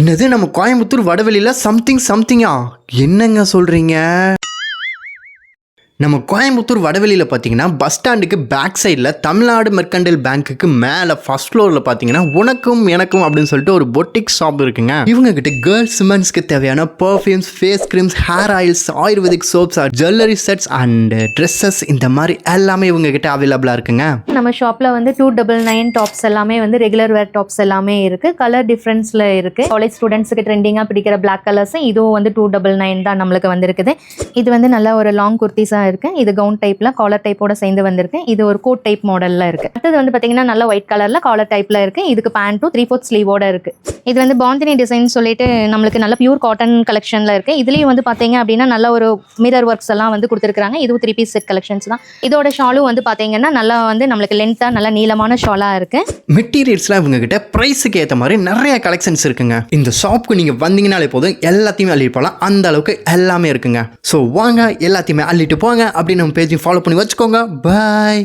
என்னது நம்ம கோயம்புத்தூர் வடவெளியில் சம்திங்கா? என்னங்க சொல்கிறீங்க? நம்ம கோயம்புத்தூர் வடவெளியில் பார்த்தீங்கன்னா பஸ் ஸ்டாண்டுக்கு பேக் சைடில் தமிழ்நாடு மெர்கண்டைல் பேங்க்குக்கு மேலே ஃபர்ஸ்ட் ஃப்ளோரில் பார்த்தீங்கன்னா உனக்கும் எனக்கும் அப்படின்னு சொல்லிட்டு ஒரு பொட்டிக் ஷாப் இருக்குங்க. இவங்க கிட்ட கேர்ள்ஸ் விமன்ஸ்க்கு தேவையான perfumes, face creams, hair oils, ayurvedic soaps, jewellery sets and dresses இந்த மாதிரி எல்லாமே இவங்க கிட்ட அவைலபிளாக இருக்குங்க. நம்ம ஷாப்பில் வந்து 299 டாப்ஸ் எல்லாமே வந்து ரெகுலர் வேர் டாப்ஸ் எல்லாமே இருக்குது. கலர் டிஃப்ரென்ஸில் இருக்குது. காலேஜ் ஸ்டூடெண்ட்ஸுக்கு ட்ரெண்டிங்காக பிடிக்கிற பிளாக் கலர்ஸும் இதுவும் வந்து 299 தான் நம்மளுக்கு வந்திருக்குது. இது வந்து நல்ல ஒரு லாங் குர்த்திஸாக இருக்கு. இது கவுன் டைப்ல காலர் டைப்போட சேர்ந்து வந்திருக்கு. இது ஒரு கோட் டைப் மாடல்ல இருக்கு. அடுத்தது வந்து பாத்தீங்கன்னா நல்ல ஒயிட் கலர்ல காலர் டைப்ல இருக்கு. இதுக்கு பேண்ட்டும் 3/4 ஸ்லீவோட இருக்கு. இது வந்து பாந்தினி டிசைன் சொல்லிட்டு நம்மளுக்கு நல்ல பியூர் காட்டன் கலெக்ஷன்ல இருக்கு. இதுலயும் வந்து பாத்தீங்க அப்படின்னா நல்ல ஒரு மிரர் ஒர்க்ஸ் எல்லாம் வந்து கொடுத்துருக்காங்க. இதுவும் 3 பீஸ் செட் கலெக்ஷன்ஸ் தான். இதோட ஷாலும் வந்து பாத்தீங்கன்னா நல்லா வந்து நம்மளுக்கு லென்த்தா நல்ல நீளமான ஷாலா இருக்கு. மெட்டீரியல்ஸ்லாம் இவங்க கிட்ட பிரைஸுக்கு ஏற்ற மாதிரி நிறைய கலெக்ஷன்ஸ் இருக்குங்க. இந்த ஷாப்புக்கு நீங்க வந்தீங்கனாலே போதும் எல்லாத்தையுமே அள்ளிட்டு போகலாம். அந்த அளவுக்கு எல்லாமே இருக்குங்க. ஸோ வாங்க எல்லாத்தையுமே அள்ளிட்டு போங்க. அப்படி நம்ம பேஜையும் ஃபாலோ பண்ணி வச்சுக்கோங்க. பாய்.